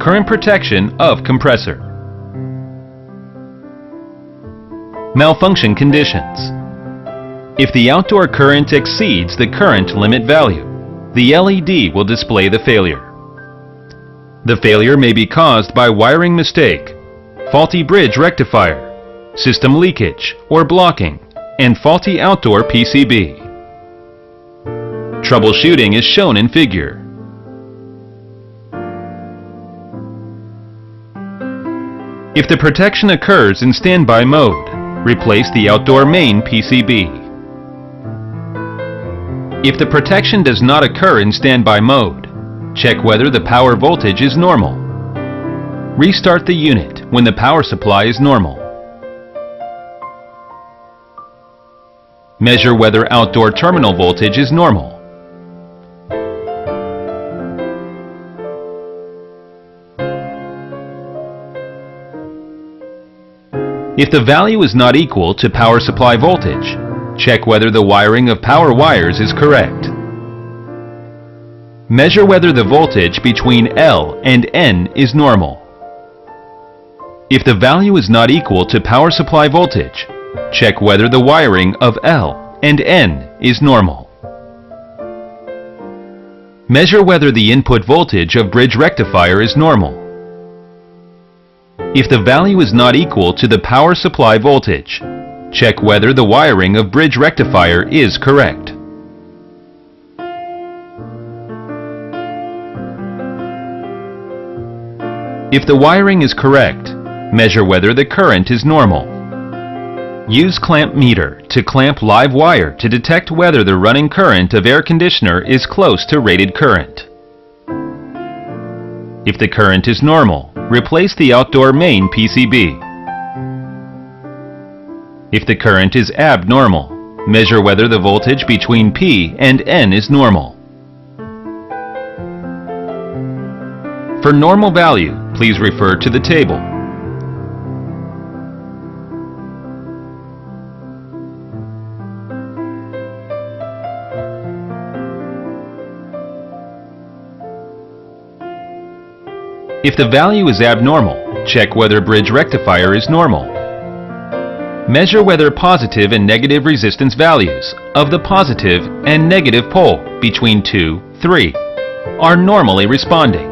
Current protection of compressor. Malfunction conditions. If the outdoor current exceeds the current limit value, the LED will display the failure. The failure may be caused by wiring mistake, faulty bridge rectifier, system leakage or blocking, and faulty outdoor PCB. Troubleshooting is shown in figure. If the protection occurs in standby mode, replace the outdoor main PCB. If the protection does not occur in standby mode, check whether the power voltage is normal. Restart the unit when the power supply is normal. Measure whether outdoor terminal voltage is normal. If the value is not equal to power supply voltage, check whether the wiring of power wires is correct. Measure whether the voltage between L and N is normal. If the value is not equal to power supply voltage, check whether the wiring of L and N is normal. Measure whether the input voltage of bridge rectifier is normal. If the value is not equal to the power supply voltage, check whether the wiring of bridge rectifier is correct. If the wiring is correct, measure whether the current is normal. Use clamp meter to clamp live wire to detect whether the running current of air conditioner is close to rated current. If the current is normal, replace the outdoor main PCB. If the current is abnormal, measure whether the voltage between P and N is normal. For normal value, please refer to the table. If the value is abnormal, check whether bridge rectifier is normal. Measure whether positive and negative resistance values of the positive and negative pole between 2, 3 are normally responding.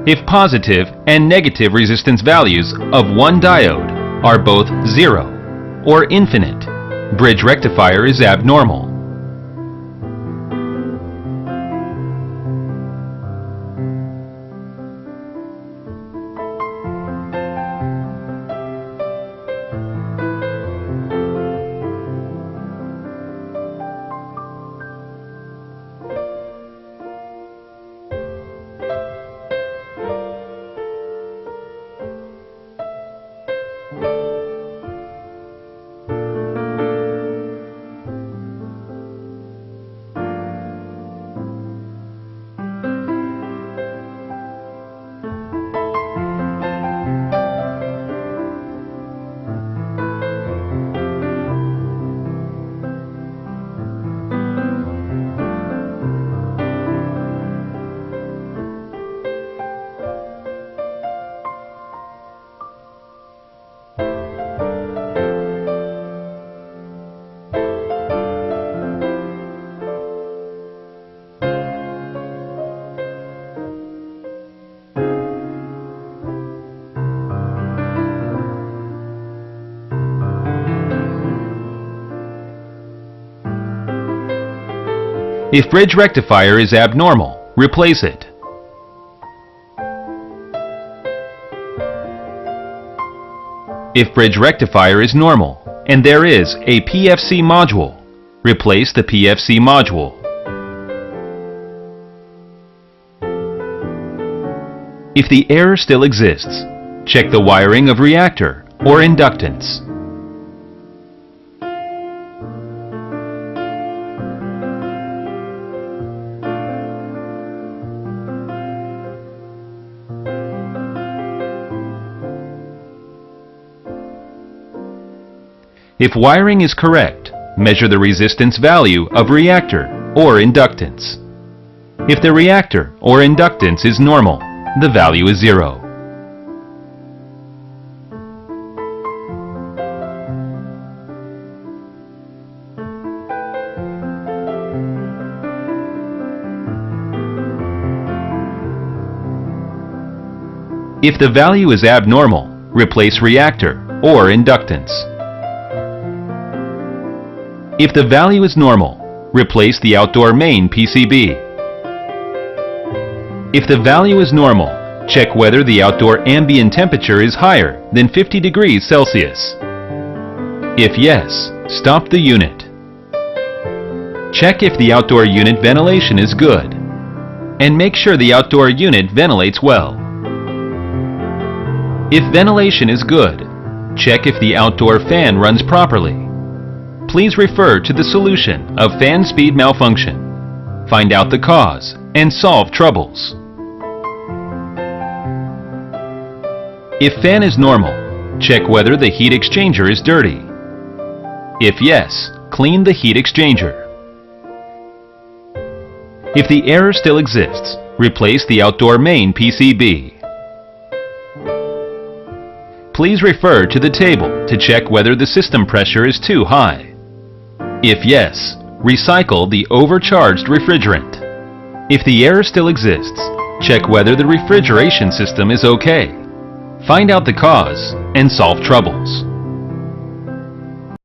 If positive and negative resistance values of one diode are both 0 or infinite, bridge rectifier is abnormal. If bridge rectifier is abnormal, replace it. If bridge rectifier is normal and there is a PFC module, replace the PFC module. If the error still exists, check the wiring of reactor or inductance. If wiring is correct, measure the resistance value of reactor or inductance. If the reactor or inductance is normal, the value is 0. If the value is abnormal, replace reactor or inductance. If the value is normal, replace the outdoor main PCB. If the value is normal, check whether the outdoor ambient temperature is higher than 50 degrees Celsius. If yes, stop the unit. Check if the outdoor unit ventilation is good, and make sure the outdoor unit ventilates well. If ventilation is good, check if the outdoor fan runs properly. Please refer to the solution of fan speed malfunction. Find out the cause and solve troubles. If fan is normal, check whether the heat exchanger is dirty. If yes, clean the heat exchanger. If the error still exists, replace the outdoor main PCB. Please refer to the table to check whether the system pressure is too high. If yes, recycle the overcharged refrigerant. If the error still exists, check whether the refrigeration system is okay. Find out the cause and solve troubles.